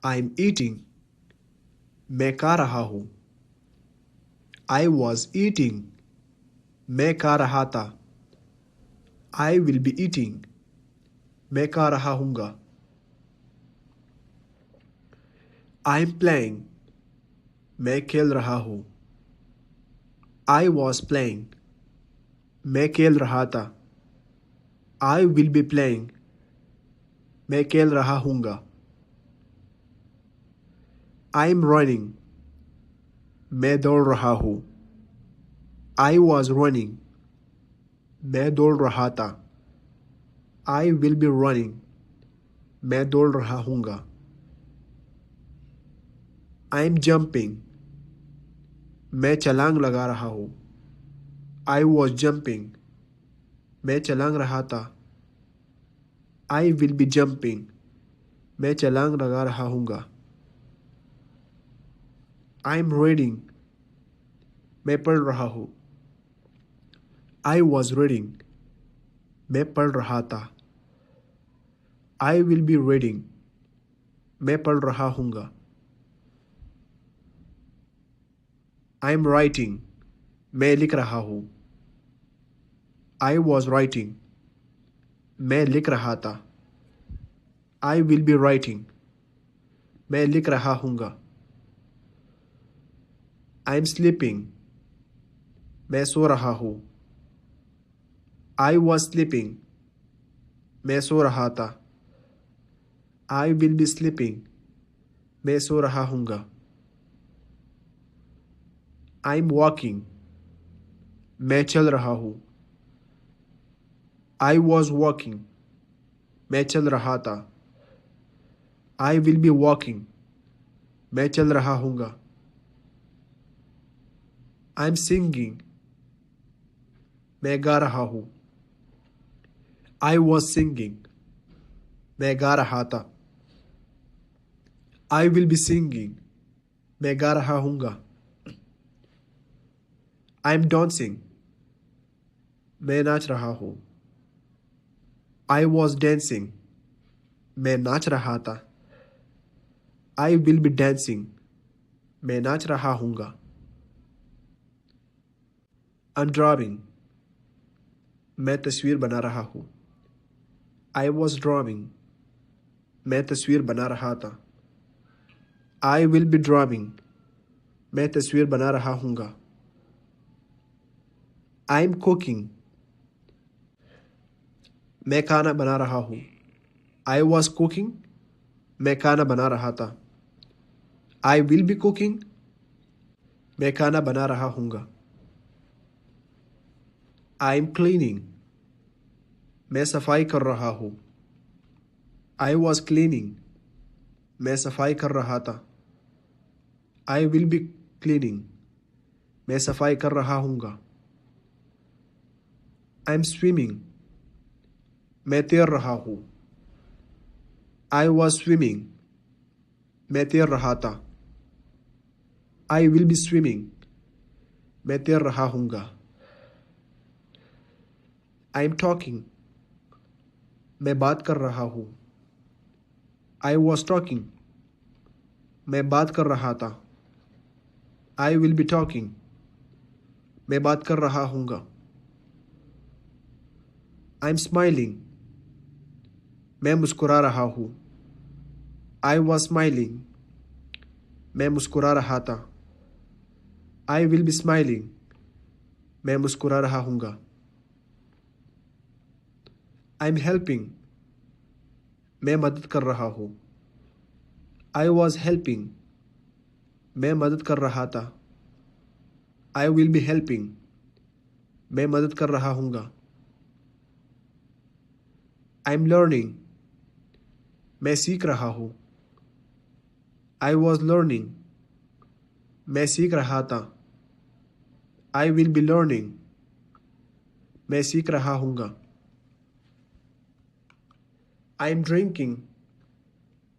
I am eating, मैं खा रहा हूँ। आई वॉज ईटिंग, मैं खा रहा था। आई विल बी ईटिंग, मैं खा रहा हूँगा। आई एम प्लेइंग, मैं खेल रहा हूँ। आई वॉज प्लेइंग, मैं खेल रहा था। आई विल बी प्लेइंग, मैं खेल रहा हूँगा। आई एम रनिंग, मैं दौड़ रहा हूँ। आई वॉज रनिंग, मैं दौड़ रहा था। आई विल बी रनिंग, मैं दौड़ रहा हूँगा। आई एम जंपिंग, मैं छलांग लगा रहा हूँ। आई वॉज जंपिंग, मैं छलांग रहा था। आई विल बी जंपिंग, मैं छलांग लगा रहा हूँगा। आई एम रीडिंग, मैं पढ़ रहा हूँ। आई वॉज रीडिंग, मैं पढ़ रहा था। आई विल बी रीडिंग, मैं पढ़ रहा हूँगा। आई एम राइटिंग, मैं लिख रहा हूँ। आई वॉज राइटिंग, मैं लिख रहा था। आई विल बी राइटिंग, मैं लिख रहा हूँगा। आई एम स्लीपिंग, मैं सो रहा हूँ। आई वॉज स्लीपिंग, मैं सो रहा था। आई विल बी स्लीपिंग, मैं सो रहा हूँगा। आई एम वॉकिंग, मैं चल रहा हूँ। आई वॉज वॉकिंग, मैं चल रहा था। आई विल बी वॉकिंग, मैं चल रहा हूँगा। आई एम सिंगिंग, मैं गा रहा हूँ। आई वॉज सिंगिंग, मैं गा रहा था। आई विल बी सिंगिंग, मैं गा रहा हूँगा। आई एम डांसिंग, मैं नाच रहा हूँ। आई वॉज डांसिंग, मैं नाच रहा था। आई विल बी डांसिंग, मैं नाच रहा हूँगा। आई एम ड्राइंग, मैं तस्वीर बना रहा हूँ। आई वॉज ड्राइंग, मैं तस्वीर बना रहा था। आई विल बी ड्राइंग, मैं तस्वीर बना रहा हूँगा। आई एम कुकिंग, मैं खाना बना रहा हूँ। आई वॉज कुकिंग, मैं खाना बना रहा था। आई विल बी कुकिंग, मैं खाना बना रहा हूँगा। आई एम क्लीनिंग, मैं सफाई कर रहा हूँ। आई वॉज क्लीनिंग, मैं सफाई कर रहा था। आई विल बी क्लीनिंग, मैं सफाई कर रहा हूँगा। आई एम स्विमिंग, मैं तैर रहा हूँ। आई वॉज स्विमिंग, मैं तैर रहा था। आई विल बी स्विमिंग, मैं तैर रहा हूँगा। आई एम टॉकिंग, मैं बात कर रहा हूँ। आई वॉज टॉकिंग, मैं बात कर रहा था। आई विल बी टॉकिंग, मैं बात कर रहा हूँगा। आई एम स्माइलिंग, मैं मुस्कुरा रहा हूँ। आई वॉज स्माइलिंग, मैं मुस्कुरा रहा था। आई विल बी स्माइलिंग, मैं मुस्कुरा रहा हूँगा। आई एम हेल्पिंग, मैं मदद कर रहा हूँ। आई वॉज हेल्पिंग, मैं मदद कर रहा था। आई विल बी हेल्पिंग, मैं मदद कर रहा हूँगा। आई एम लर्निंग, मैं सीख रहा हूँ। आई वॉज लर्निंग, मैं सीख रहा था। आई विल बी लर्निंग, मैं सीख रहा हूँगा। आई एम ड्रिंकिंग,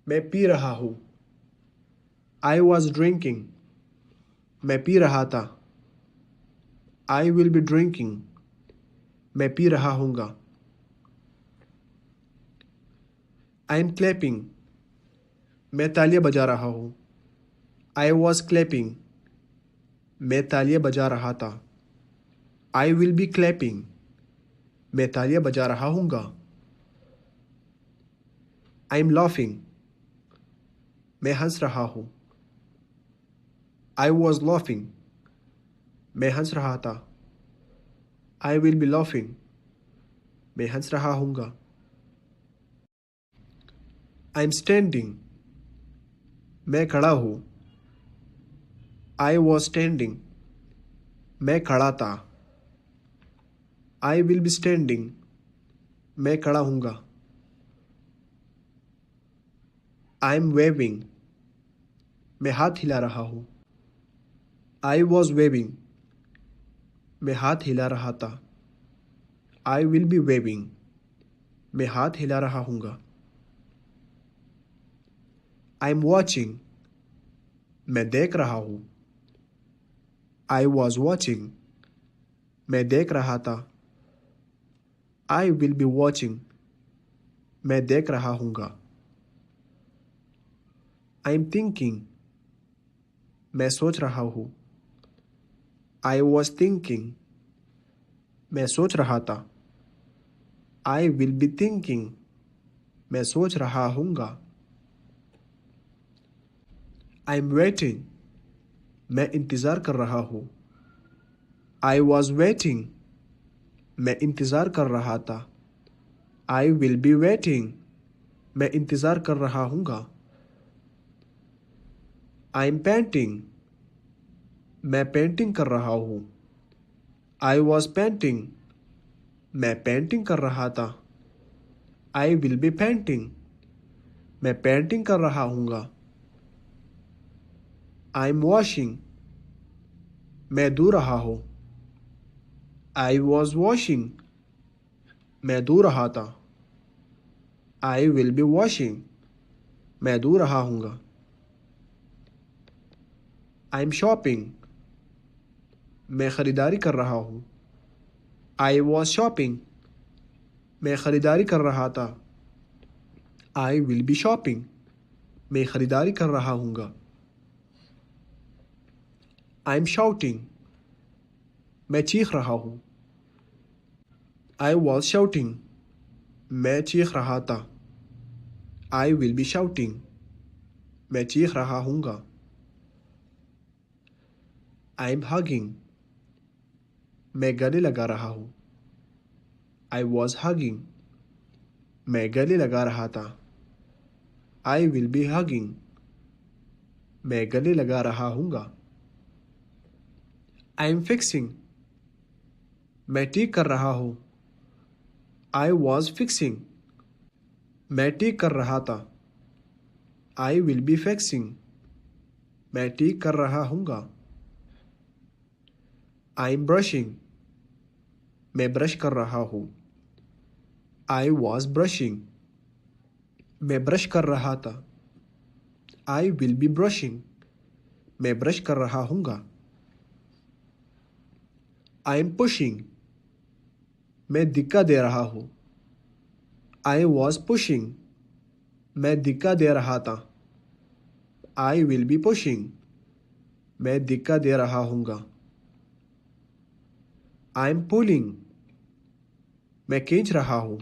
मैं पी रहा हूँ। आई वॉज ड्रिंकिंग, मैं पी रहा था। आई विल बी ड्रिंकिंग, मैं पी रहा हूँगा। आई एम क्लैपिंग, मैं तालियां बजा रहा हूँ। I was clapping. मैं तालियां बजा रहा था। I will B clapping. मैं तालियां बजा रहा हूँगा। I am laughing. मैं हंस रहा हूँ। I was laughing. मैं हंस रहा था। I will B laughing. मैं हंस रहा हूँगा। I am standing. मैं खड़ा हूँ। I was standing. मैं खड़ा था। I will B standing. मैं खड़ा हूँगा। I M waving. मैं हाथ हिला रहा हूँ। I was waving. मैं हाथ हिला रहा था। I will be waving. मैं हाथ हिला रहा हूँगा। I am watching. मैं देख रहा हूँ। I was watching. मैं देख रहा था। I will be watching. मैं देख रहा हूँगा। I am thinking. मैं सोच रहा हूँ। I was thinking. मैं सोच रहा था। I will be thinking. मैं सोच रहा हूँगा। I am waiting. मैं इंतज़ार कर रहा हूँ। I was waiting. मैं इंतज़ार कर रहा था। I will be waiting. मैं इंतज़ार कर रहा हूँगा। I am painting. मैं पेंटिंग कर रहा हूँ। I was painting. मैं पेंटिंग कर रहा था। I will be painting. मैं पेंटिंग कर रहा हूँगा। I M washing. मैं धो रहा हूँ। I was washing. मैं धो रहा था। I will B washing. मैं धो रहा हूँगा। I M shopping. मैं ख़रीदारी कर रहा हूँ। I was shopping. मैं ख़रीदारी कर रहा था। I will B shopping. मैं ख़रीदारी कर रहा हूँगा। I M shouting. मैं चीख रहा हूँ। I was shouting. मैं चीख रहा था। I will B shouting. मैं चीख रहा हूँगा। I M hugging. मैं गले लगा रहा हूँ। I was hugging. मैं गले लगा रहा था। I will B hugging. मैं गले लगा रहा हूँगा। I am fixing. मैं ठीक कर रहा हूँ। I was fixing. मैं ठीक कर रहा था। I will be fixing. मैं ठीक कर रहा हूँगा। I am brushing. मैं ब्रश कर रहा हूँ। I was brushing. मैं ब्रश कर रहा था। I will be brushing. मैं ब्रश कर रहा हूँगा। I am pushing. मैं धिक्का दे रहा हूँ। I was pushing. मैं धिक्का दे रहा था। I will B pushing. मैं धिक्का दे रहा हूँगा। I M pulling. मैं खींच रहा हूँ।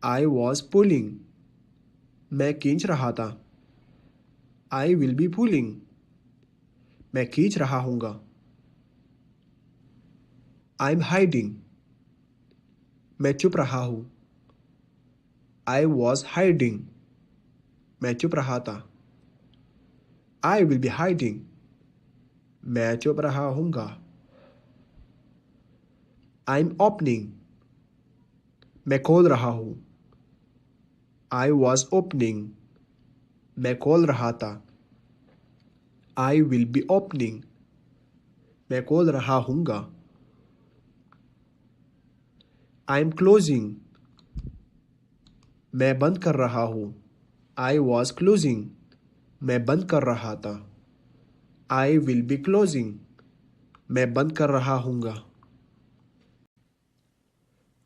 I was pulling. मैं खींच रहा था। I will B pulling. मैं खींच रहा हूँगा। I M hiding. मैं चुप रहा हूँ। I was hiding. मैं चुप रहा था। I will B hiding. मैं चुप रहा हूँगा। I am opening. मैं खोल रहा हूँ। I was opening. मैं खोल रहा था। I will B opening. मैं खोल रहा हूँगा। I am closing. मैं बंद कर रहा हूँ। I was closing. मैं बंद कर रहा था। I will be closing. मैं बंद कर रहा हूँगा।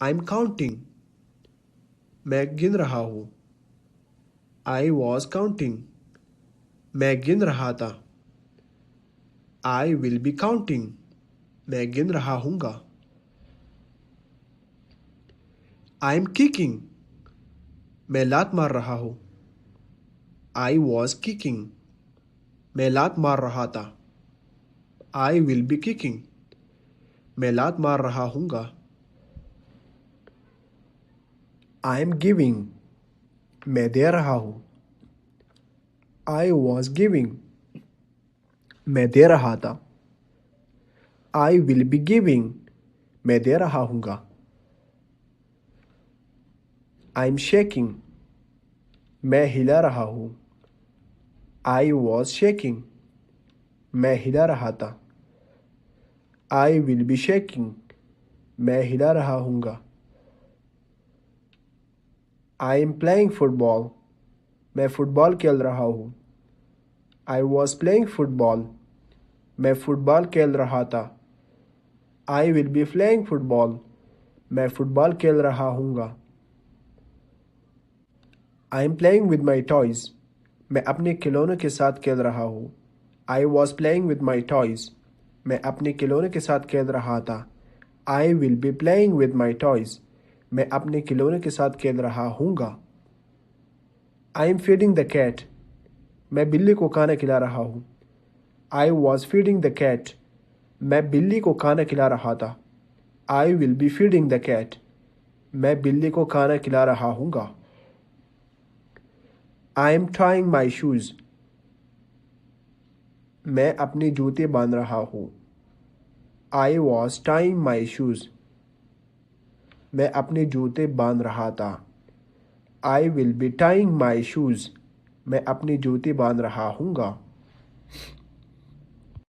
I M counting. मैं गिन रहा हूँ। I was counting. मैं गिन रहा था. I will be counting. मैं गिन रहा हूँगा. I'm kicking. मैं लात मार रहा हूँ. I was kicking. मैं लात मार रहा था. I will be kicking. मैं लात मार रहा हूँगा. I'm giving. मैं दे रहा हूँ. I was giving. मैं दे रहा था. I will be giving. मैं दे रहा हूँगा. I'm shaking. मैं हिला रहा हूँ. I was shaking. मैं हिला रहा था. I will be shaking. मैं हिला रहा हूँगा. I am playing football. मैं फुटबॉल खेल रहा हूँ. I was playing football. मैं फुटबॉल खेल रहा था. I will be playing football. मैं फुटबॉल खेल रहा हूँगा. I am playing with my toys. मैं अपने खिलौनों के साथ खेल रहा हूँ. I was playing with my toys. मैं अपने खिलौनों के साथ खेल रहा था. I will be playing with my toys. मैं अपने खिलौनों के साथ खेल रहा हूँगा. I am feeding the cat. मैं बिल्ली को खाना खिला रहा हूँ. I was feeding the cat. मैं बिल्ली को खाना खिला रहा था. I will be feeding the cat. मैं बिल्ली को खाना खिला रहा हूँगा. I am tying my shoes. मैं अपने जूते बांध रहा हूँ. I was tying my shoes. मैं अपने जूते बांध रहा था. I will be tying my shoes. मैं अपने जूते बांध रहा हूँगा.